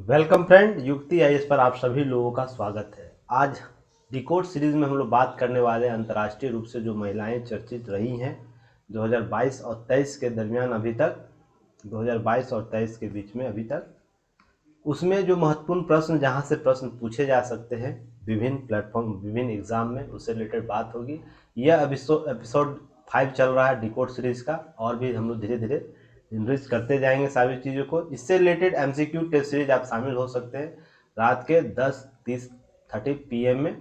Welcome friend, युक्ति IAS पर आप सभी लोगों का स्वागत है। आज डिकोड सीरीज में हम लोग बात करने वाले हैं अंतर्राष्ट्रीय रूप से जो महिलाएं चर्चित रही हैं 2022 और 23 के दरमियान अभी तक, 2022 और 23 के बीच में अभी तक, उसमें जो महत्वपूर्ण प्रश्न जहां से प्रश्न पूछे जा सकते हैं विभिन्न प्लेटफॉर्म विभिन्न एग्जाम में, उससे रिलेटेड बात होगी। यह एपिसोड 5 चल रहा है डिकोड सीरीज का, और भी हम लोग धीरे धीरे इनरिच करते जाएंगे सारी चीज़ों को। इससे रिलेटेड एमसीक्यू टेस्ट सीरीज आप शामिल हो सकते हैं। रात के 10:30 PM में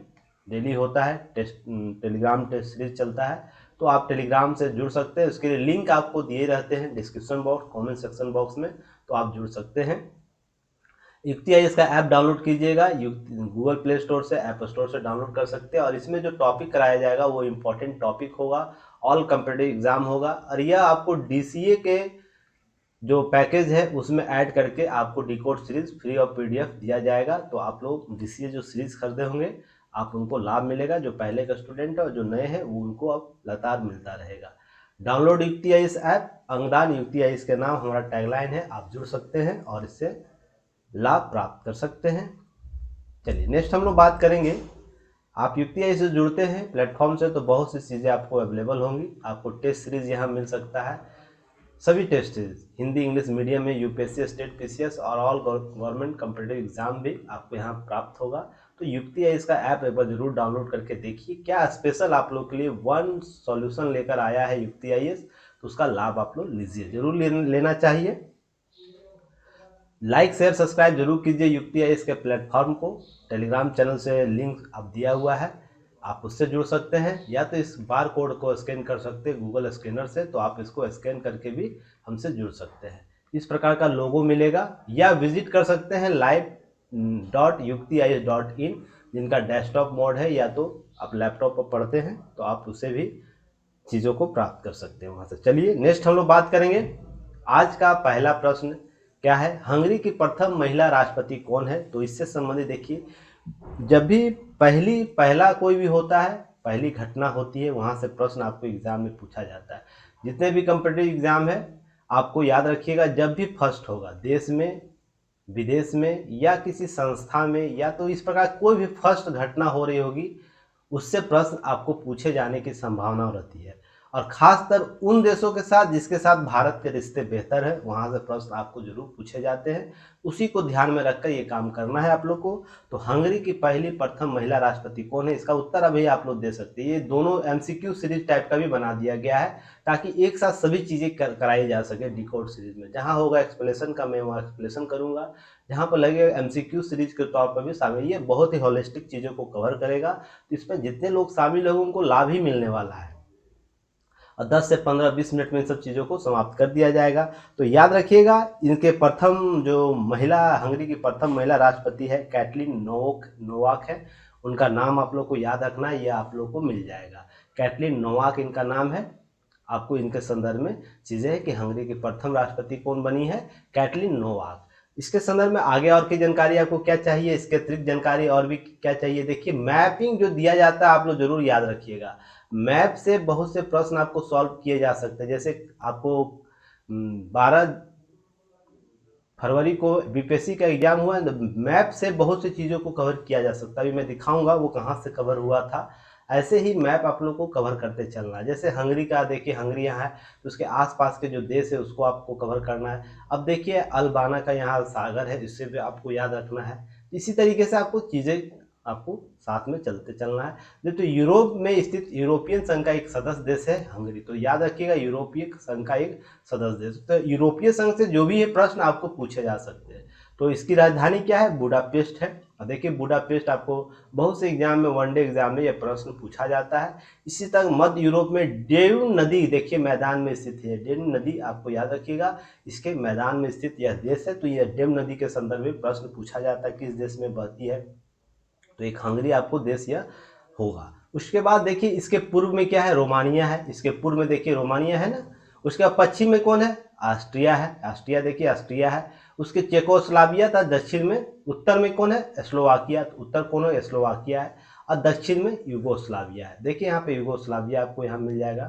डेली होता है टेस्ट, टेलीग्राम टेस्ट सीरीज चलता है। तो आप टेलीग्राम से जुड़ सकते हैं, उसके लिए लिंक आपको दिए रहते हैं description box, comment section box में, तो आप जुड़ सकते हैं। युक्ति आईएएस का ऐप डाउनलोड कीजिएगा, गूगल प्ले स्टोर से, ऐप स्टोर से डाउनलोड कर सकते हैं। और इसमें जो टॉपिक कराया जाएगा वो इम्पोर्टेंट टॉपिक होगा, ऑल कम्पिटिटिव एग्जाम होगा। और यह आपको डीसीए के जो पैकेज है उसमें ऐड करके आपको decode series free of PDF दिया जाएगा। तो आप लोग डीसीए जो सीरीज खरीदे होंगे आप उनको लाभ मिलेगा, जो पहले का स्टूडेंट है और जो नए हैं वो उनको अब लगातार मिलता रहेगा। डाउनलोड युक्ति आईएएस ऐप, अंगदान युक्ति आईएएस के नाम हमारा टैगलाइन है। आप जुड़ सकते हैं और इससे लाभ प्राप्त कर सकते हैं। चलिए नेक्स्ट हम लोग बात करेंगे। आप युक्ति आई से जुड़ते हैं प्लेटफॉर्म से तो बहुत सी चीज़ें आपको अवेलेबल होंगी। आपको टेस्ट सीरीज यहाँ मिल सकता है, सभी test series Hindi English medium में, यूपीएससी स्टेट पीसीएस और ऑल गवर्नमेंट कॉम्पिटिटिव एग्जाम भी आपको यहाँ प्राप्त होगा। तो युक्ति आई इसका ऐप एक बार जरूर डाउनलोड करके देखिए, क्या स्पेशल आप लोग के लिए वन सॉल्यूशन लेकर आया है युक्ति आई। तो उसका लाभ आप लोग लीजिए, जरूर लेना चाहिए। लाइक शेयर सब्सक्राइब जरूर कीजिए युक्ति आईएएस के प्लेटफॉर्म को। टेलीग्राम चैनल से लिंक अब दिया हुआ है, आप उससे जुड़ सकते हैं, या तो इस बार कोड को स्कैन कर सकते हैं गूगल स्कैनर से, तो आप इसको स्कैन करके भी हमसे जुड़ सकते हैं। इस प्रकार का लोगो मिलेगा, या विजिट कर सकते हैं live.yuktiis.in, जिनका डेस्कटॉप मोड है, या तो आप लैपटॉप पर पढ़ते हैं तो आप उससे भी चीज़ों को प्राप्त कर सकते हैं वहाँ से। चलिए नेक्स्ट हम लोग बात करेंगे। आज का पहला प्रश्न क्या है, हंगरी की प्रथम महिला राष्ट्रपति कौन है। तो इससे संबंधित देखिए, जब भी पहला कोई भी होता है, पहली घटना होती है, वहाँ से प्रश्न आपको एग्जाम में पूछा जाता है। जितने भी कम्पिटिटिव एग्जाम है आपको याद रखिएगा, जब भी फर्स्ट होगा देश में, विदेश में, या किसी संस्था में, या तो इस प्रकार कोई भी फर्स्ट घटना हो रही होगी, उससे प्रश्न आपको पूछे जाने की संभावना रहती है। और खासकर उन देशों के साथ जिसके साथ भारत के रिश्ते बेहतर है, वहाँ से प्रश्न आपको जरूर पूछे जाते हैं। उसी को ध्यान में रखकर ये काम करना है आप लोग को। तो हंगरी की पहली प्रथम महिला राष्ट्रपति कौन है, इसका उत्तर अभी आप लोग दे सकते हैं। ये दोनों एमसीक्यू सीरीज टाइप का भी बना दिया गया है, ताकि एक साथ सभी चीज़ें कराई जा सके डिकोड सीरीज में। जहाँ होगा एक्सप्लेनेशन का मैं वहाँ एक्सप्लेनेशन करूँगा, जहाँ पर लगे एमसीक्यू सीरीज के तौर पर भी शामिल। ये बहुत ही होलिस्टिक चीज़ों को कवर करेगा, तो इसमें जितने लोग शामिल होंगे उनको लाभ ही मिलने वाला है। और 10 से 15-20 मिनट में इन सब चीज़ों को समाप्त कर दिया जाएगा। तो याद रखिएगा, इनके प्रथम जो महिला, हंगरी की प्रथम महिला राष्ट्रपति है कैटलिन नोवाक है। उनका नाम आप लोग को याद रखना है, ये आप लोग को मिल जाएगा। कैटलिन नोवाक इनका नाम है। आपको इनके संदर्भ में चीज़ें हैं कि हंगरी की प्रथम राष्ट्रपति कौन बनी है, कैटलिन नोवाक। इसके संदर्भ में आगे और की जानकारी आपको क्या चाहिए, इसके अतिरिक्त जानकारी और भी क्या चाहिए, देखिए मैपिंग जो दिया जाता है आप लोग जरूर याद रखिएगा। मैप से बहुत से प्रश्न आपको सॉल्व किए जा सकते हैं। जैसे आपको 12 फरवरी को बीपीएससी का एग्जाम हुआ, मैप से बहुत सी चीज़ों को कवर किया जा सकता है। अभी मैं दिखाऊंगा वो कहाँ से कवर हुआ था। ऐसे ही मैप आप लोग को कवर करते चलना है। जैसे हंगरी का देखिए, हंगरी यहाँ है तो उसके आसपास के जो देश है उसको आपको कवर करना है। अब देखिए अल्बाना का यहाँ सागर है, इससे भी आपको याद रखना है। इसी तरीके से आपको चीज़ें आपको साथ में चलते चलना है। जो तो यूरोप में स्थित यूरोपियन संघ का एक सदस्य देश है हंगरी, तो याद रखिएगा यूरोपीय संघ का एक सदस्य देश। तो यूरोपीय संघ से जो भी ये प्रश्न आपको पूछे जा सकते हैं। तो इसकी राजधानी क्या है, बुडापेस्ट है। और देखिए बुडापेस्ट आपको बहुत से एग्जाम में, वनडे एग्जाम में यह प्रश्न पूछा जाता है। इसी तरह मध्य यूरोप में डेन्यूब नदी देखिए मैदान में स्थित है, डेन्यूब नदी आपको याद रखिएगा, इसके मैदान में स्थित यह देश है। तो यह डेन्यूब नदी के संदर्भ में प्रश्न पूछा जाता है, किस देश में बहती है। तो एक हंगरी आपको देश यह होगा। उसके बाद देखिए इसके पूर्व में क्या है, रोमानिया है। इसके पूर्व में देखिए रोमानिया है ना। उसके बाद पश्चिम में कौन है, ऑस्ट्रिया है। ऑस्ट्रिया देखिए ऑस्ट्रिया है। उसके चेकोस्लाविया था दक्षिण में। उत्तर में कौन है, स्लोवाकिया। तो उत्तर कौन है, स्लोवाकिया है। और दक्षिण में यूगोस्लाविया है। देखिए यहाँ पे यूगोस्लाविया आपको यहाँ मिल जाएगा।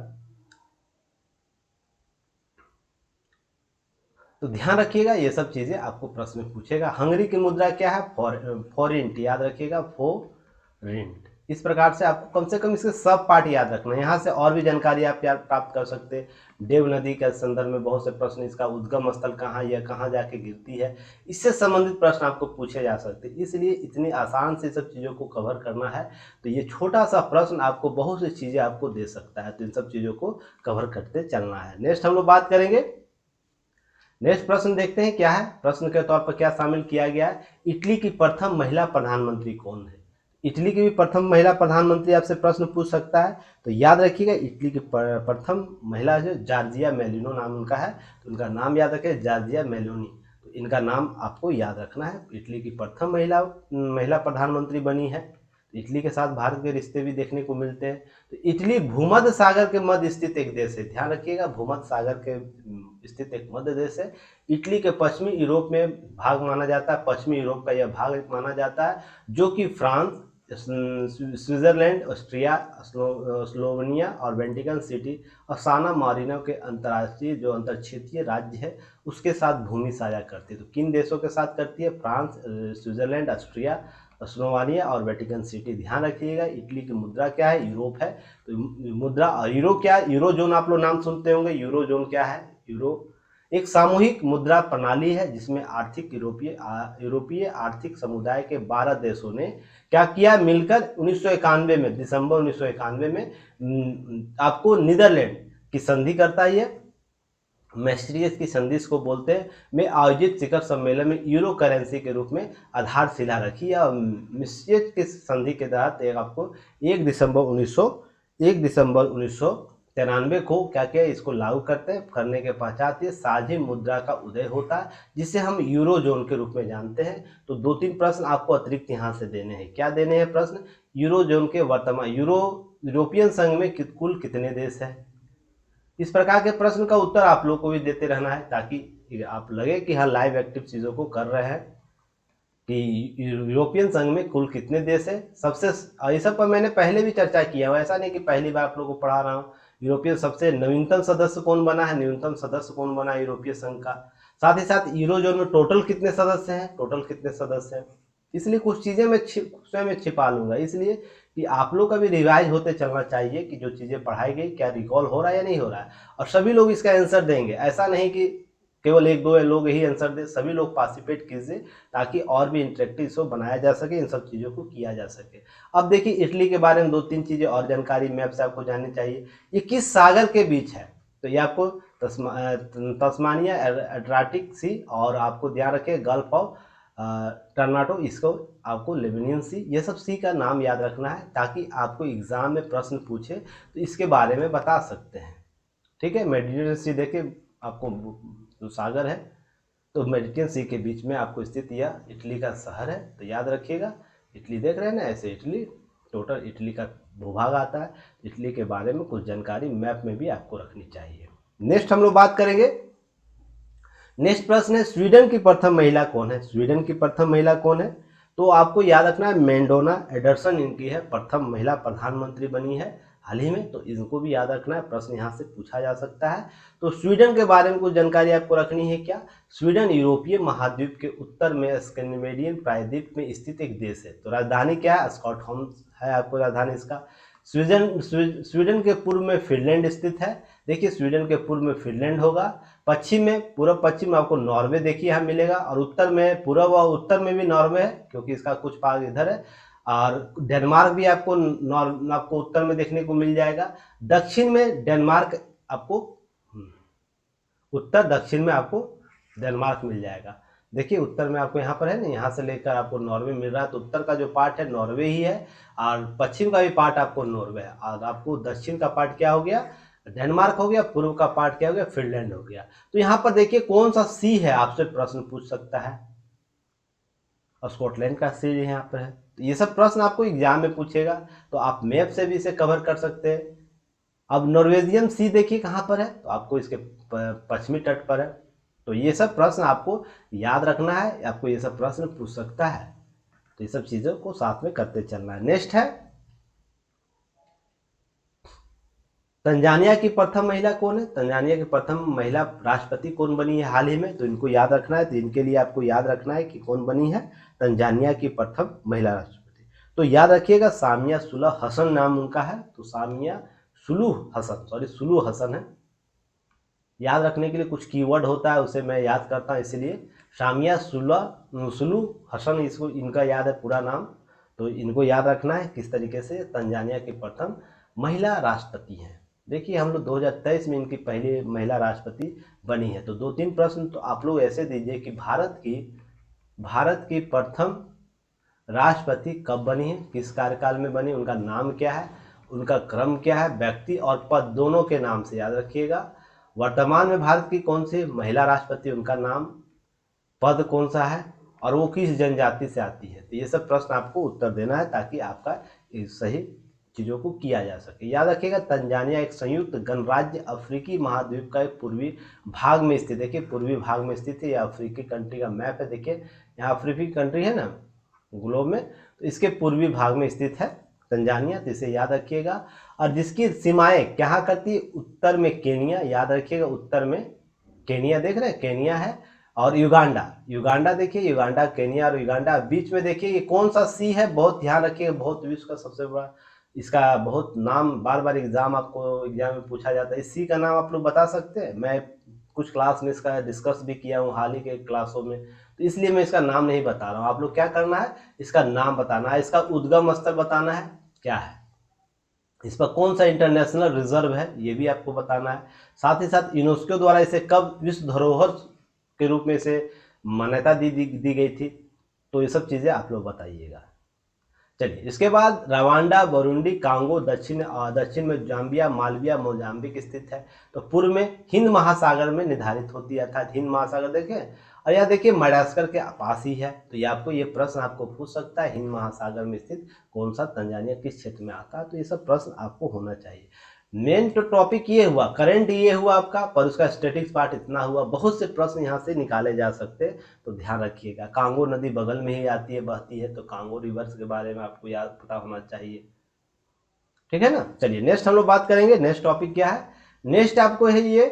तो ध्यान रखिएगा, ये सब चीज़ें आपको प्रश्न में पूछेगा। हंगरी की मुद्रा क्या है? फॉरेंट, याद रखिएगा, फोरेंट। इस प्रकार से आपको कम से कम इसके सब पार्ट याद रखना है। यहाँ से और भी जानकारी आप प्राप्त कर सकते हैं। देव नदी के संदर्भ में बहुत से प्रश्न, इसका उद्गम स्थल कहाँ, यह कहाँ जाके गिरती है, इससे संबंधित प्रश्न आपको पूछे जा सकते हैं। इसलिए इतनी आसान से सब चीज़ों को कवर करना है, तो ये छोटा सा प्रश्न आपको बहुत सी चीज़ें आपको दे सकता है। तो इन सब चीज़ों को कवर करते चलना है। नेक्स्ट हम लोग बात करेंगे। नेक्स्ट प्रश्न देखते हैं क्या है। प्रश्न के तौर पर क्या शामिल किया गया है? इटली की प्रथम महिला प्रधानमंत्री कौन है? इटली की भी प्रथम महिला प्रधानमंत्री आपसे प्रश्न पूछ सकता है। तो याद रखिएगा, इटली की प्रथम महिला जो जॉर्जिया मेलोनी नाम उनका है, तो उनका नाम याद रखिए, जॉर्जिया मेलोनी। तो इनका नाम आपको याद रखना है। इटली की प्रथम महिला महिला प्रधानमंत्री बनी है। इटली के साथ भारत के रिश्ते भी देखने को मिलते हैं। तो इटली भूमध्य सागर के मध्य स्थित एक देश है। ध्यान रखिएगा, भूमध्य सागर के स्थित एक मध्य देश है। इटली के पश्चिमी यूरोप में भाग माना जाता है, पश्चिमी यूरोप का यह भाग माना जाता है, जो कि फ्रांस, स्विट्जरलैंड, ऑस्ट्रिया, स्लोवेनिया और वेटिकन सिटी और साना मारिनो के अंतर्राष्ट्रीय जो अंतर क्षेत्रीय राज्य है उसके साथ भूमि साझा करती है। तो किन देशों के साथ करती है? फ्रांस, स्विट्जरलैंड, ऑस्ट्रिया, स्लोवानिया और वेटिकन सिटी। ध्यान रखिएगा। इटली की मुद्रा क्या है? यूरोप है। तो मुद्रा यूरो क्या है? यूरो जोन आप लोग नाम सुनते होंगे। यूरो जोन क्या है? यूरो एक सामूहिक मुद्रा प्रणाली है जिसमें आर्थिक यूरोपीय आर्थिक समुदाय के 12 देशों ने क्या किया? मिलकर 1991 में, दिसंबर 1991 में आपको नीदरलैंड की संधि करता है, ये मैस्ट्रियस की संधि इसको बोलते हैं, में आयोजित शिखर सम्मेलन में यूरो करेंसी के रूप में आधारशिला रखी है। और मैस्ट्रियस की संधि के तहत एक आपको 1 दिसंबर 1993 को क्या किया? इसको लागू करने के पश्चात ये साझी मुद्रा का उदय होता है, जिसे हम यूरो जोन के रूप में जानते हैं। तो 2-3 प्रश्न आपको अतिरिक्त यहाँ से देने हैं। क्या देने हैं प्रश्न? यूरो जोन के वर्तमान यूरोपियन संघ में कुल कितने देश हैं? इस प्रकार के प्रश्न का उत्तर आप लोग को भी देते रहना है, ताकि आप लगे कि हाँ लाइव एक्टिव चीज़ों को कर रहे हैं। कि यूरोपियन संघ में कुल कितने देश है? सबसे इस सब पर मैंने पहले भी चर्चा किया है, ऐसा नहीं कि पहली बार आप लोगों को पढ़ा रहा हूँ। यूरोपियन सबसे नवीनतम सदस्य कौन बना है? न्यूनतम सदस्य कौन बना है यूरोपीय संघ का? साथ ही साथ यूरोजोन में टोटल कितने सदस्य हैं? टोटल कितने सदस्य हैं? इसलिए कुछ चीज़ें मैं स्वयं में छिपा लूंगा, इसलिए कि आप लोग का भी रिवाइज होते चलना चाहिए कि जो चीज़ें पढ़ाई गई क्या रिकॉल हो रहा है या नहीं हो रहा है। और सभी लोग इसका आंसर देंगे, ऐसा नहीं कि केवल 1-2 लोग ही आंसर दे, सभी लोग पार्टिसिपेट कीजिए, ताकि और भी इंटरेक्टिव शो बनाया जा सके, इन सब चीज़ों को किया जा सके। अब देखिए, इटली के बारे में 2-3 चीज़ें और जानकारी मैप से आपको जाननी चाहिए। ये किस सागर के बीच है? तो ये आपको तस्मानिया, एड्रियाटिक सी, और आपको ध्यान रखें गल्फ ऑफ टर्नाटो, इसको आपको लेबनियन सी, ये सब सी का नाम याद रखना है, ताकि आपको एग्जाम में प्रश्न पूछे तो इसके बारे में बता सकते हैं। ठीक है, मेडिटेरियन सी देखे आपको, जो सागर है, तो मेडिटेरियन सी के बीच में आपको स्थित यह इटली का शहर है। तो याद रखिएगा, इटली देख रहे हैं ना, ऐसे इटली, टोटल इटली का भूभाग आता है। इटली के बारे में कुछ जानकारी मैप में भी आपको रखनी चाहिए। नेक्स्ट हम लोग बात करेंगे। नेक्स्ट प्रश्न है, स्वीडन की प्रथम महिला कौन है? स्वीडन की प्रथम महिला कौन है? तो आपको याद रखना है, मेंडोना एडरसन इनकी है, प्रथम महिला प्रधानमंत्री बनी है हाल ही में। तो इनको भी याद रखना है, प्रश्न यहाँ से पूछा जा सकता है। तो स्वीडन के बारे में कुछ जानकारी आपको रखनी है क्या? स्वीडन यूरोपीय महाद्वीप के उत्तर में स्कैंडिनेवियन प्रायद्वीप में स्थित एक देश है। तो राजधानी क्या है? स्टॉकहोम है आपको राजधानी इसका। स्वीडन के पूर्व में फिनलैंड स्थित है। देखिए, स्वीडन के पूर्व में फिनलैंड होगा, पश्चिम में, पूर्व पश्चिम में आपको नॉर्वे देखिए यहाँ मिलेगा, और उत्तर में, पूर्व और उत्तर में भी नॉर्वे है, क्योंकि इसका कुछ भाग इधर है। और डेनमार्क भी आपको उत्तर में देखने को मिल जाएगा। दक्षिण में डेनमार्क आपको, उत्तर दक्षिण में आपको डेनमार्क मिल जाएगा। देखिए, उत्तर में आपको यहाँ पर है ना, यहाँ से लेकर आपको नॉर्वे मिल रहा है, तो उत्तर का जो पार्ट है नॉर्वे ही है, और पश्चिम का भी पार्ट आपको नॉर्वे है, और आपको दक्षिण का पार्ट क्या हो गया? डेनमार्क हो गया। पूर्व का पार्ट क्या हो गया? फिनलैंड हो गया। तो यहाँ पर देखिए कौन सा सी है, आपसे प्रश्न पूछ सकता है, और स्कॉटलैंड का सी यहाँ पर है। तो ये सब प्रश्न आपको एग्जाम में पूछेगा, तो आप मैप से भी इसे कवर कर सकते हैं। अब नॉर्वेजियन सी देखिए कहाँ पर है, तो आपको इसके पश्चिमी तट पर है। तो ये सब प्रश्न आपको याद रखना है, आपको ये सब प्रश्न पूछ सकता है। तो ये सब चीज़ों को साथ में करते चलना है। नेक्स्ट है तंजानिया की प्रथम महिला कौन है? तंजानिया की प्रथम महिला राष्ट्रपति कौन बनी है हाल ही में? तो इनको याद रखना है। तो इनके लिए आपको याद रखना है कि कौन बनी है तंजानिया की प्रथम महिला राष्ट्रपति। तो याद रखिएगा सामिया सुलह हसन नाम उनका है। तो सामिया सुलूह हसन, सुलूह हसन है। याद रखने के लिए कुछ कीवर्ड होता है, उसे मैं याद करता हूँ, इसीलिए सामिया सुलूह हसन इसको इनका याद है पूरा नाम। तो इनको याद रखना है किस तरीके से तंजानिया की प्रथम महिला राष्ट्रपति हैं। देखिए हम लोग 2023 में इनकी पहली महिला राष्ट्रपति बनी है। तो 2-3 प्रश्न तो आप लोग ऐसे दीजिए कि भारत की प्रथम राष्ट्रपति कब बनी है, किस कार्यकाल में बनी, उनका नाम क्या है, उनका क्रम क्या है, व्यक्ति और पद दोनों के नाम से याद रखिएगा। वर्तमान में भारत की कौन सी महिला राष्ट्रपति, उनका नाम, पद कौन सा है और वो किस जनजाति से आती है। तो ये सब प्रश्न आपको उत्तर देना है ताकि आपका सही चीज़ों को किया जा सके। याद रखिएगा तंजानिया एक संयुक्त गणराज्य अफ्रीकी महाद्वीप का एक पूर्वी भाग में स्थित, देखिए पूर्वी भाग में स्थित है। यह अफ्रीकी कंट्री का मैप है, देखिए यहाँ अफ्रीकी कंट्री है ना ग्लोब में, तो इसके पूर्वी भाग में स्थित है तंजानिया। तो इसे याद रखिएगा। और जिसकी सीमाएं क्या करती है, उत्तर में केनिया, याद रखिएगा उत्तर में केनिया, देख रहे हैं केनिया है, और युगांडा देखिए, युगांडा केनिया और युगांडा बीच में देखिए ये कौन सा सी है, बहुत ध्यान रखिएगा, बहुत विश्व का सबसे बड़ा, इसका बहुत नाम बार बार एग्जाम में पूछा जाता है। इस सी का नाम आप लोग बता सकते हैं? मैं कुछ क्लास में इसका डिस्कस भी किया हूँ हाल ही के क्लासों में, तो इसलिए मैं इसका नाम नहीं बता रहा हूँ। आप लोग क्या करना है, इसका नाम बताना है, इसका उद्गम स्थल बताना है क्या है, इस पर कौन सा इंटरनेशनल रिजर्व है ये भी आपको बताना है। साथ ही साथ यूनेस्को द्वारा इसे कब विश्व धरोहर के रूप में इसे मान्यता दी गई थी, तो ये सब चीज़ें आप लोग बताइएगा। चलिए इसके बाद रवांडा, बुरुंडी, कांगो, दक्षिण में जाम्बिया, मालविया, मोजाम्बिक स्थित है। तो पूर्व में हिंद महासागर में निर्धारित होती है, अर्थात हिंद महासागर देखें, और यह देखिए मडागास्कर के पास ही है। तो ये आपको ये प्रश्न आपको पूछ सकता है, हिंद महासागर में स्थित कौन सा तंजानिया किस क्षेत्र में आता है। तो ये सब प्रश्न आपको होना चाहिए। मेन तो टॉपिक ये हुआ, करंट ये हुआ आपका, पर उसका स्टैटिक्स पार्ट इतना हुआ। बहुत से प्रश्न यहाँ से निकाले जा सकते हैं, तो ध्यान रखिएगा। कांगो नदी बगल में ही आती है, बहती है, तो कांगो रिवर्स के बारे में आपको याद पता होना चाहिए, ठीक है ना। चलिए नेक्स्ट हम लोग बात करेंगे, नेक्स्ट टॉपिक क्या है, नेक्स्ट आपको है ये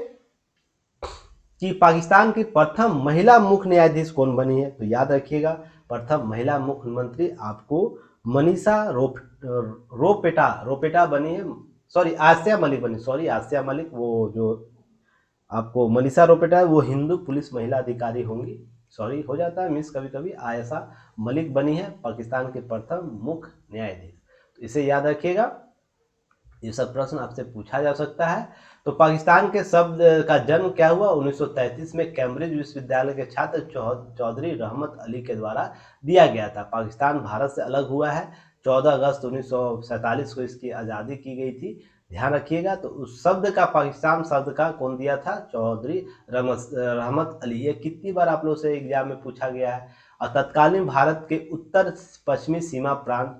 कि पाकिस्तान की प्रथम महिला मुख्य न्यायाधीश कौन बनी है। तो याद रखिएगा प्रथम महिला मुख्यमंत्री आपको मनीषा रोपेटा बनी है, आसिया मलिक बनी, आसिया मलिक, वो जो आपको मनीषा रोपेटा है वो हिंदू पुलिस महिला अधिकारी होंगी, हो जाता है मिस कभी कभी। आयशा मलिक बनी है पाकिस्तान के प्रथम मुख्य न्यायाधीश। तो इसे याद रखिएगा, ये सब प्रश्न आपसे पूछा जा सकता है। तो पाकिस्तान के शब्द का जन्म क्या हुआ, 1933 में कैम्ब्रिज विश्वविद्यालय के छात्र चौधरी रहमत अली के द्वारा दिया गया था। पाकिस्तान भारत से अलग हुआ है, 14 अगस्त 1947 को इसकी आज़ादी की गई थी, ध्यान रखिएगा। तो उस शब्द का, पाकिस्तान शब्द का कौन दिया था, चौधरी रहमत अली। ये कितनी बार आप लोग से एग्जाम में पूछा गया है। और तत्कालीन भारत के उत्तर पश्चिमी सीमा प्रांत,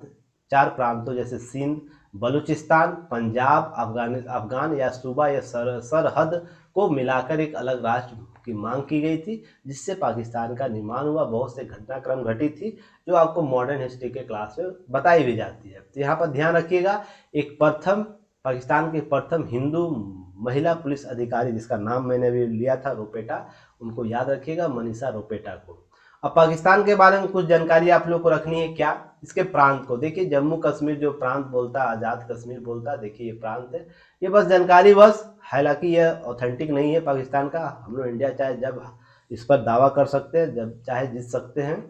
4 प्रांतों जैसे सिंध, बलूचिस्तान, पंजाब, अफगान या सूबा या सरहद को मिलाकर एक अलग राष्ट्र की मांग की गई थी, जिससे पाकिस्तान का निर्माण हुआ। बहुत से घटनाक्रम घटी थी जो आपको मॉडर्न हिस्ट्री के क्लास में बताई भी जाती है। तो यहाँ पर ध्यान रखिएगा, एक पाकिस्तान के प्रथम हिंदू महिला पुलिस अधिकारी जिसका नाम मैंने अभी लिया था रोपेटा, उनको याद रखिएगा, मनीषा रोपेटा को। अब पाकिस्तान के बारे में कुछ जानकारी आप लोग को रखनी है, क्या, इसके प्रांत को देखिए, जम्मू कश्मीर जो प्रांत बोलता है, आज़ाद कश्मीर बोलता है, देखिए ये प्रांत है। ये बस जानकारी, बस, हालांकि ये ऑथेंटिक नहीं है पाकिस्तान का। हम लोग इंडिया चाहे जब इस पर दावा कर सकते हैं, जब चाहे जीत सकते हैं,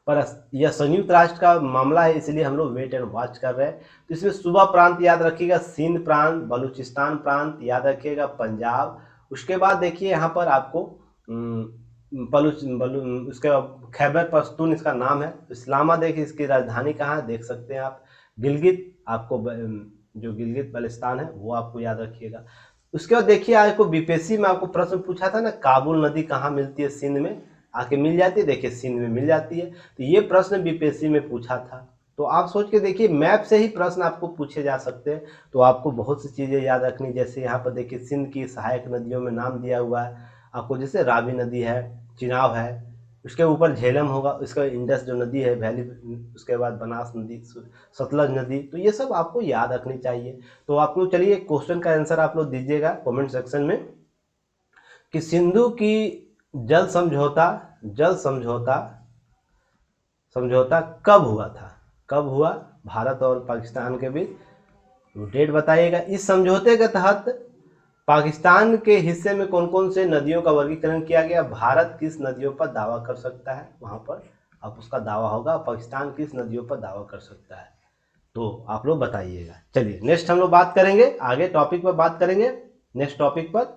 पर यह संयुक्त राष्ट्र का मामला है, इसलिए हम लोग वेट एंड वॉच कर रहे हैं। तो इसमें सूबा प्रांत याद रखिएगा, सिंध प्रांत, बलूचिस्तान प्रांत याद रखिएगा, पंजाब। उसके बाद देखिए यहाँ पर आपको उसके खैबर पख्तून इसका नाम है। इस्लामाबाद देखिए इसकी राजधानी कहाँ है, देख सकते हैं आप। गिलगित, आपको जो गिलगित बल्तिस्तान है वो आपको याद रखिएगा। उसके बाद देखिए आपको बीपीएससी में आपको प्रश्न पूछा था ना, काबुल नदी कहाँ मिलती है, सिंध में आके मिल जाती है, देखिए सिंध में मिल जाती है। तो ये प्रश्न बीपीएससी में पूछा था। तो आप सोच के देखिए, मैप से ही प्रश्न आपको पूछे जा सकते हैं। तो आपको बहुत सी चीज़ें याद रखनी, जैसे यहाँ पर देखिए सिंध की सहायक नदियों में नाम दिया हुआ है आपको, जैसे रावी नदी है, चिनाब है, उसके ऊपर झेलम होगा, उसका इंडस जो नदी है वैली, उसके बाद बनास नदी, सतलज नदी, तो ये सब आपको याद रखनी चाहिए। तो आप लोग चलिए क्वेश्चन का आंसर आप लोग दीजिएगा कमेंट सेक्शन में कि सिंधु की जल समझौता जल समझौता समझौता कब हुआ था, कब हुआ भारत और पाकिस्तान के बीच, डेट बताइएगा। इस समझौते के तहत पाकिस्तान के हिस्से में कौन कौन से नदियों का वर्गीकरण किया गया, भारत किस नदियों पर दावा कर सकता है, वहां पर अब उसका दावा होगा, पाकिस्तान किस नदियों पर दावा कर सकता है, तो आप लोग बताइएगा। चलिए नेक्स्ट हम लोग बात करेंगे, आगे टॉपिक पर बात करेंगे, नेक्स्ट टॉपिक पर।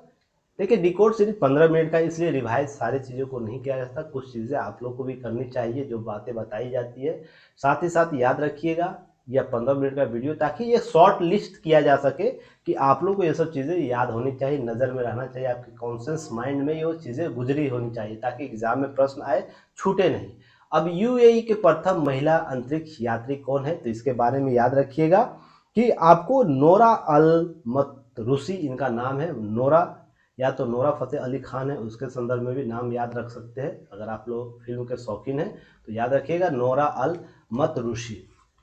देखिए डिकोड सिर्फ 15 मिनट का, इसलिए रिवाइज सारी चीज़ों को नहीं किया जाता, कुछ चीज़ें आप लोग को भी करनी चाहिए जो बातें बताई जाती है, साथ ही साथ याद रखिएगा यह 15 मिनट का वीडियो, ताकि ये शॉर्ट लिस्ट किया जा सके कि आप लोग को ये सब चीज़ें याद होनी चाहिए, नज़र में रहना चाहिए, आपके कॉन्शियस माइंड में ये चीज़ें गुजरी होनी चाहिए, ताकि एग्जाम में प्रश्न आए, छूटे नहीं। अब यूएई के प्रथम महिला अंतरिक्ष यात्री कौन है, तो इसके बारे में याद रखिएगा कि आपको नोरा अल मतरूसी इनका नाम है, नोरा, या तो नोरा फतेह अली खान है, उसके संदर्भ में भी नाम याद रख सकते हैं, अगर आप लोग फिल्म के शौकीन हैं तो याद रखिएगा नोरा अल मतरूसी,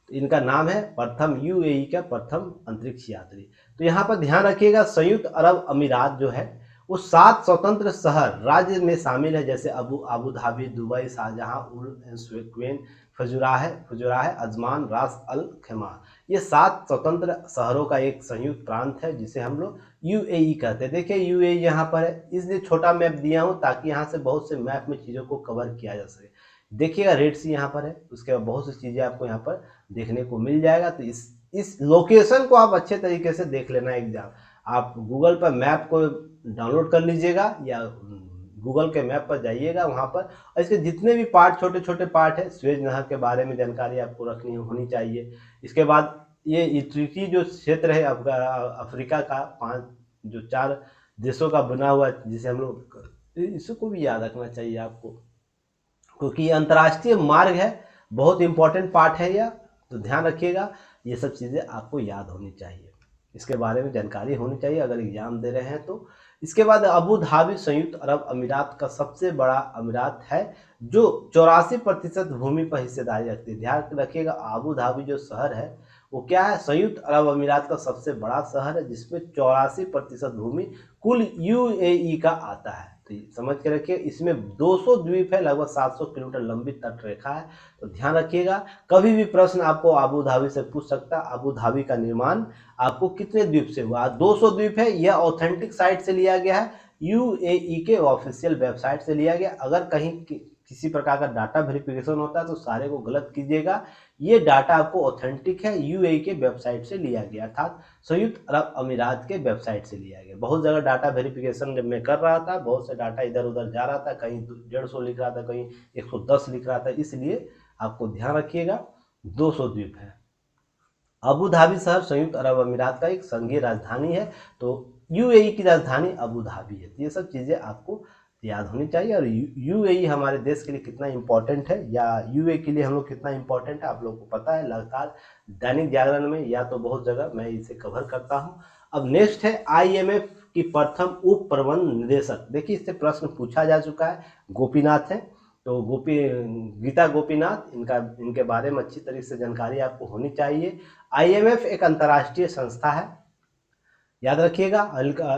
तो इनका नाम है प्रथम यूएई का प्रथम अंतरिक्ष यात्री। तो यहाँ पर ध्यान रखिएगा संयुक्त अरब अमीरात जो है वो 7 स्वतंत्र शहर राज्य में शामिल है, जैसे अबू धाबी, दुबई, शाहजहां, उल क्वेन, फजुराह, अजमान, रास अल खैमा, ये 7 स्वतंत्र शहरों का एक संयुक्त प्रांत है जिसे हम लोग यूएई कहते हैं। देखिए यूएई यहाँ पर है, इसलिए छोटा मैप दिया हूँ ताकि यहाँ से बहुत से मैप में चीज़ों को कवर किया जा सके। देखिएगा रेड सी यहाँ पर है, उसके बाद बहुत सी चीज़ें आपको यहाँ पर देखने को मिल जाएगा, तो इस लोकेशन को आप अच्छे तरीके से देख लेना एग्जाम। आप गूगल पर मैप को डाउनलोड कर लीजिएगा या गूगल के मैप पर जाइएगा, वहाँ पर और इसके जितने भी पार्ट, छोटे छोटे पार्ट है, स्वेज नहर के बारे में जानकारी आपको रखनी होनी चाहिए। इसके बाद ये इफरीकी जो क्षेत्र है अफ्रीका का 4 देशों का बना हुआ, जिसे हम लोग, इसको भी याद रखना चाहिए आपको, क्योंकि ये अंतर्राष्ट्रीय मार्ग है, बहुत इंपॉर्टेंट पार्ट है यह, तो ध्यान रखिएगा, ये सब चीज़ें आपको याद होनी चाहिए, इसके बारे में जानकारी होनी चाहिए अगर एग्जाम दे रहे हैं तो। इसके बाद अबू धाबी संयुक्त अरब अमीरात का सबसे बड़ा अमीरात है जो 84% भूमि पर हिस्सेदारी रखती है। ध्यान रखिएगा अबू धाबी जो शहर है वो क्या है, संयुक्त अरब अमीरात का सबसे बड़ा शहर है जिसमें 84% भूमि कुल यूएई का आता है। तो समझ के रखिए, इसमें 200 द्वीप है, लगभग 700 किलोमीटर लंबी तट रेखा है, तो ध्यान रखिएगा। कभी भी प्रश्न आपको अबू धाबी से पूछ सकता है, अबू धाबी का निर्माण आपको कितने द्वीप से हुआ, 200 द्वीप है, यह ऑथेंटिक साइट से लिया गया है, यूएई के ऑफिशियल वेबसाइट से लिया गया। अगर कहीं किसी प्रकार का डाटा वेरिफिकेशन होता है तो सारे को गलत कीजिएगा, ये डाटा आपको ऑथेंटिक है, यूएई के वेबसाइट से लिया गया, अर्थात संयुक्त अरब अमीरात के वेबसाइट से लिया गया। बहुत जगह डाटा वेरिफिकेशन जब मैं कर रहा था, बहुत से डाटा इधर उधर जा रहा था, कहीं 150 लिख रहा था, कहीं 110 लिख रहा था, इसलिए आपको ध्यान रखिएगा 200 द्वीप है। अबू धाबी शहर संयुक्त अरब अमीरात का एक संघीय राजधानी है, तो यूएई की राजधानी अबू धाबी है। ये सब चीज़ें आपको याद होनी चाहिए, और यूएई हमारे देश के लिए कितना इंपॉर्टेंट है या यूएई के लिए हम लोग कितना इंपॉर्टेंट है आप लोगों को पता है, लगातार दैनिक जागरण में या तो बहुत जगह मैं इसे कवर करता हूँ। अब नेक्स्ट है आईएमएफ की प्रथम उप प्रबंध निदेशक। देखिए इससे प्रश्न पूछा जा चुका है, गोपीनाथ है, तो गीता गोपीनाथ, इनके बारे में अच्छी तरीके से जानकारी आपको होनी चाहिए। आईएमएफ एक अंतर्राष्ट्रीय संस्था है, याद रखिएगा।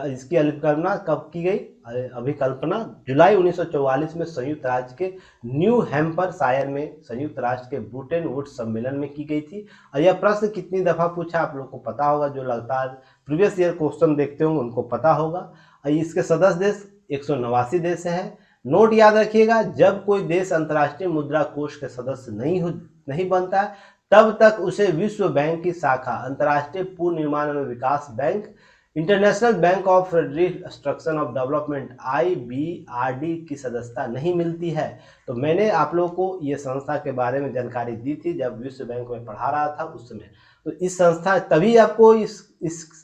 इसकी अभिकल्पना कब की गई, अभिकल्पना जुलाई 1944 में संयुक्त राज्य के न्यू हैम्पर शायर में संयुक्त राष्ट्र के ब्रेटन वुड्स सम्मेलन में की गई थी। और यह प्रश्न कितनी दफा पूछा आप लोग को पता होगा, जो लगातार प्रीवियस ईयर क्वेश्चन देखते होंगे उनको पता होगा। और इसके सदस्य देश 189 देश हैं। नोट याद रखिएगा, जब कोई देश अंतर्राष्ट्रीय मुद्रा कोष के सदस्य नहीं बनता है तब तक उसे विश्व बैंक की शाखा, अंतर्राष्ट्रीय पुनर्निर्माण एवं विकास bank, International Bank of Reconstruction of Development IBRD की सदस्यता नहीं मिलती है। तो मैंने आप लोगों को ये संस्था के बारे में जानकारी दी थी जब विश्व बैंक में पढ़ा रहा था उस समय। तो इस संस्था तभी आपको इस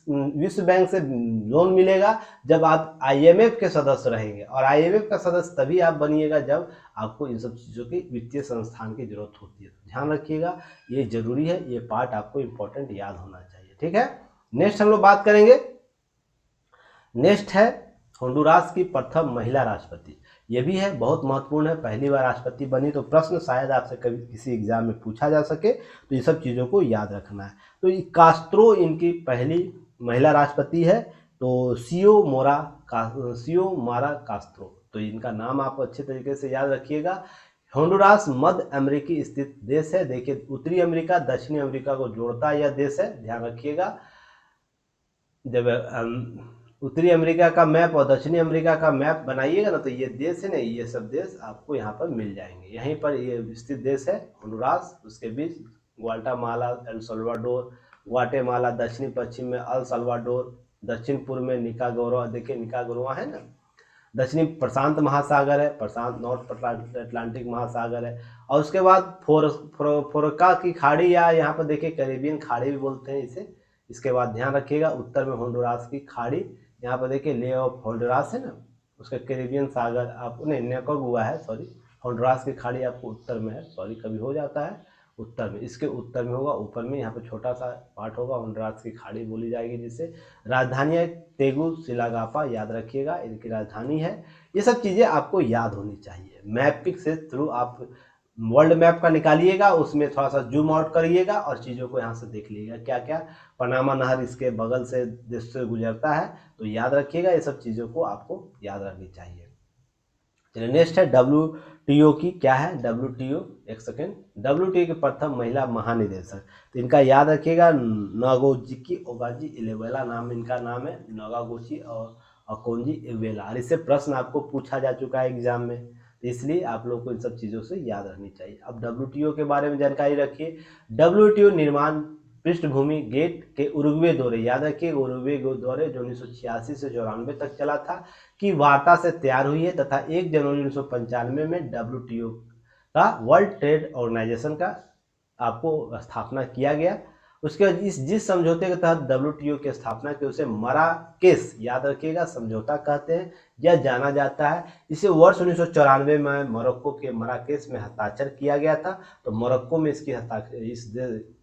विश्व बैंक से लोन मिलेगा जब आप IMF के सदस्य रहेंगे, और IMF का सदस्य तभी आप बनिएगा जब आपको इन सब चीज़ों की वित्तीय संस्थान की जरूरत होती है। तो ध्यान रखिएगा, ये जरूरी है, ये पार्ट आपको इंपॉर्टेंट याद होना चाहिए, ठीक है। नेक्स्ट हम लोग बात करेंगे, नेक्स्ट है होंडुरास की प्रथम महिला राष्ट्रपति। ये भी है, बहुत महत्वपूर्ण है। पहली बार राष्ट्रपति बनी तो प्रश्न शायद आपसे कभी किसी एग्जाम में पूछा जा सके, तो ये सब चीज़ों को याद रखना है। तो ये कास्त्रो इनकी पहली महिला राष्ट्रपति है। तो सियो मारा कास्त्रो, तो इनका नाम आप अच्छे तरीके से याद रखिएगा। होंडुरास मध्य अमेरिकी स्थित देश है। देखिए, उत्तरी अमेरिका दक्षिणी अमेरिका को जोड़ता यह देश है, ध्यान रखिएगा। जब उत्तरी अमेरिका का मैप और दक्षिणी अमेरिका का मैप बनाइएगा ना, तो ये देश है ना, ये सब देश आपको यहाँ पर मिल जाएंगे। यहीं पर ये स्थित देश है होंडुरास, उसके बीच ग्वाटेमाला, एल सल्वाडोर, ग्वाटेमाला दक्षिणी पश्चिम में अल सल्वाडोर, दक्षिण पूर्व में निकागोरा, देखिए निकागोरा है ना, दक्षिणी प्रशांत महासागर है, प्रशांत नॉर्थ अटलांटिक महासागर है। और उसके बाद फोरका की खाड़ी, या यहाँ पर देखिए कैरेबियन खाड़ी भी बोलते हैं इसे। इसके बाद ध्यान रखिएगा उत्तर में होंडुरास की खाड़ी, यहाँ पर देखिए ले ऑफ होंडुरास है ना, उसका कैरेबियन सागर आपको नहीं निकागुआ है, सॉरी, होंडुरास की खाड़ी आपको उत्तर में है, सॉरी कभी हो जाता है उत्तर में, इसके उत्तर में होगा, ऊपर में यहाँ पे छोटा सा पार्ट होगा, होंडुरास की खाड़ी बोली जाएगी जिसे। राजधानी है तेगुसिगाल्पा, याद रखिएगा इनकी राजधानी है। ये सब चीज़ें आपको याद होनी चाहिए। मैपिंग से थ्रू आप वर्ल्ड मैप का निकालिएगा, उसमें थोड़ा सा जूम आउट करिएगा और चीज़ों को यहाँ से देख लीजिएगा क्या क्या। पनामा नहर इसके बगल से देश से गुजरता है, तो याद रखिएगा, ये सब चीज़ों को आपको याद रखनी चाहिए। चलिए नेक्स्ट है WTO की, क्या है WTO, एक सेकेंड, WTO की प्रथम महिला महानिदेशक, तो इनका याद रखिएगा नागोजी ओगाजी इलेवेला, नाम इनका नाम है नागागोची और अकोंजी इवेला। और इससे प्रश्न आपको पूछा जा चुका है एग्जाम में, तो इसलिए आप लोग को इन सब चीज़ों से याद रखनी चाहिए। अब WTO के बारे में जानकारी रखिए। WTO निर्माण पृष्ठभूमि गेट के उरुग्वे दौरे, याद रखिए उरुग्वे दौरे जो 1986 से 94 तक चला था, की वार्ता से तैयार हुई है तथा 1 जनवरी 1995 में WTO का, वर्ल्ड ट्रेड ऑर्गेनाइजेशन का आपको स्थापना किया गया। उसके बाद जिस समझौते के तहत WTO की स्थापना की उसे मराकेश, याद रखिएगा, समझौता कहते हैं, यह जाना जाता है। इसे वर्ष 1994 में मोरक्को के मराकेश में हस्ताक्षर किया गया था। तो मोरक्को में इसकी इस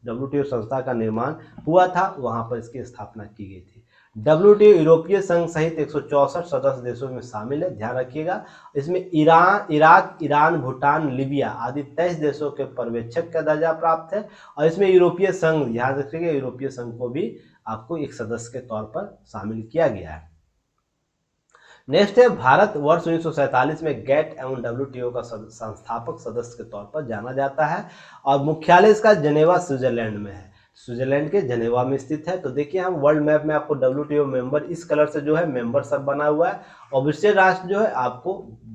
WTO संस्था का निर्माण हुआ था, वहाँ पर इसकी स्थापना की गई थी। WTO यूरोपीय संघ सहित 164 सदस्य देशों में शामिल है, ध्यान रखिएगा। इसमें इराक, ईरान, भूटान, लीबिया आदि 23 देशों के पर्यवेक्षक का दर्जा प्राप्त है। और इसमें यूरोपीय संघ, ध्यान रखिएगा, यूरोपीय संघ को भी आपको एक सदस्य के तौर पर शामिल किया गया है। नेक्स्ट है भारत वर्ष 1947 में गैट एवं WTO का संस्थापक सदस्य के तौर पर जाना जाता है और मुख्यालय इसका जेनेवा स्विट्जरलैंड में है, स्विट्जरलैंड के जेनेवा में स्थित है। तो देखिए हम वर्ल्ड मैप में आपको WTO मेंबर इस कलर से जो है मेंबर सब बना हुआ है, और विशेष राष्ट्र जो है आपको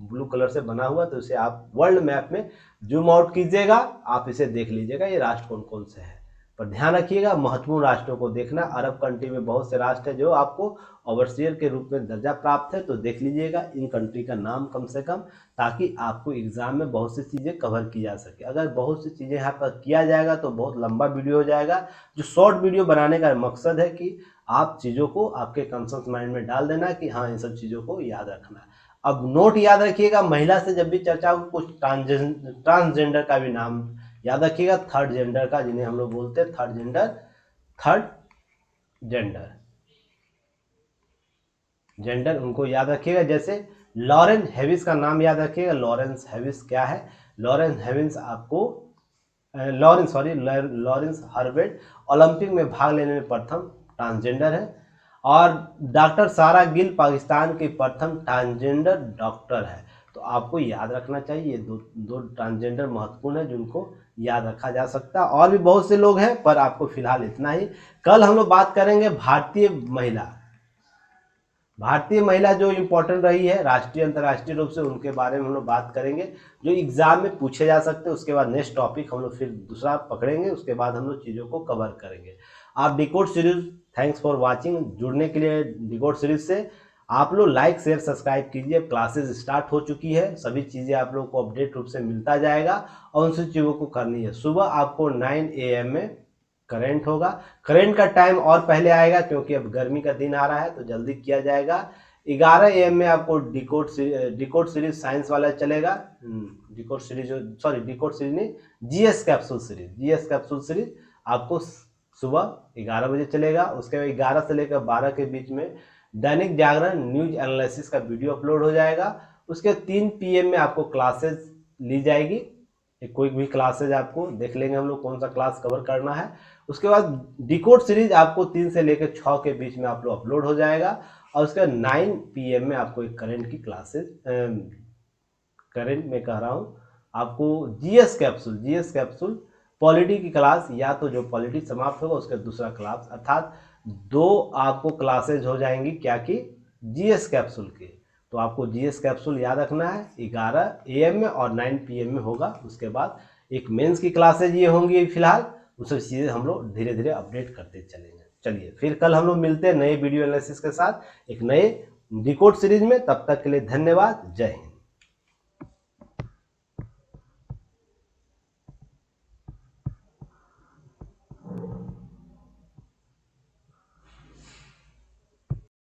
ब्लू कलर से बना हुआ है। तो इसे आप वर्ल्ड मैप में जूम आउट कीजिएगा, आप इसे देख लीजिएगा ये राष्ट्र कौन कौन से है। पर ध्यान रखिएगा महत्वपूर्ण राष्ट्रों को देखना। अरब कंट्री में बहुत से राष्ट्र है जो आपको ओवरसीयर के रूप में दर्जा प्राप्त है, तो देख लीजिएगा इन कंट्री का नाम कम से कम, ताकि आपको एग्जाम में बहुत सी चीज़ें कवर की जा सके। अगर बहुत सी चीज़ें यहाँ पर किया जाएगा तो बहुत लंबा वीडियो हो जाएगा। जो शॉर्ट वीडियो बनाने का मकसद है कि आप चीज़ों को आपके कॉन्शियस माइंड में डाल देना कि हाँ इन सब चीज़ों को याद रखना है। अब नोट याद रखिएगा, महिला से जब भी चर्चा हो कुछ ट्रांसजेंडर का भी नाम याद रखिएगा, थर्ड जेंडर का, जिन्हें हम लोग बोलते हैं थर्ड जेंडर उनको याद रखिएगा। जैसे लॉरेन हेविस का नाम याद रखिएगा, लॉरेंस हेविस क्या है, लॉरेंस हेविस आपको लॉरेंस हर्बर्ट ओलंपिक में भाग लेने में प्रथम ट्रांसजेंडर है। और डॉक्टर सारा गिल पाकिस्तान की प्रथम ट्रांसजेंडर डॉक्टर है। तो आपको याद रखना चाहिए, दो ट्रांसजेंडर महत्वपूर्ण है जिनको याद रखा जा सकता है। और भी बहुत से लोग हैं पर आपको फिलहाल इतना ही। कल हम लोग बात करेंगे भारतीय महिला जो इम्पोर्टेंट रही है राष्ट्रीय अंतर्राष्ट्रीय रूप से, उनके बारे में हम लोग बात करेंगे जो एग्जाम में पूछे जा सकते हैं। उसके बाद नेक्स्ट टॉपिक हम लोग फिर दूसरा पकड़ेंगे, उसके बाद हम लोग चीज़ों को कवर करेंगे। आप decode series, thanks for watching, जुड़ने के लिए डिकोड सीरीज से आप लोग लाइक शेयर सब्सक्राइब कीजिए। क्लासेस स्टार्ट हो चुकी है, सभी चीज़ें आप लोग को अपडेट रूप से मिलता जाएगा और उन सब चीज़ों को करनी है। सुबह आपको 9 AM में करंट होगा, करंट का टाइम और पहले आएगा क्योंकि अब गर्मी का दिन आ रहा है तो जल्दी किया जाएगा। 11 AM में आपको डिकोड सीरीज साइंस वाला चलेगा, डिकोड सीरीज नहीं, जीएस कैप्सूल सीरीज आपको सुबह 11 बजे चलेगा। उसके बाद 11 से लेकर 12 के बीच में दैनिक जागरण न्यूज एनालिसिस का वीडियो अपलोड हो जाएगा। उसके 3 PM में आपको क्लासेज ली जाएगी, कोई भी क्लासेज आपको देख लेंगे हम लोग कौन सा क्लास कवर करना है। उसके बाद डिकोड सीरीज आपको 3 से लेकर 6 के बीच में आप लोग अपलोड हो जाएगा, और उसके 9 PM में आपको एक करंट की क्लासेज, करंट में कह रहा हूँ आपको जीएस कैप्सूल पॉलिटी की क्लास, या तो जो पॉलिटी समाप्त होगा उसका दूसरा क्लास, अर्थात 2 आपको क्लासेज हो जाएंगी क्या की, जीएस कैप्सूल की। तो आपको जीएस कैप्सूल याद रखना है 11 AM में और 9 PM में होगा। उसके बाद एक मेंस की क्लासेज ये होंगी फिलहाल, उससे चीज़ें हम लोग धीरे धीरे अपडेट करते चलेंगे। चलिए फिर कल हम लोग मिलते हैं नए वीडियो एनालिसिस के साथ एक नए डिकोड सीरीज में। तब तक के लिए धन्यवाद, जय हिंद।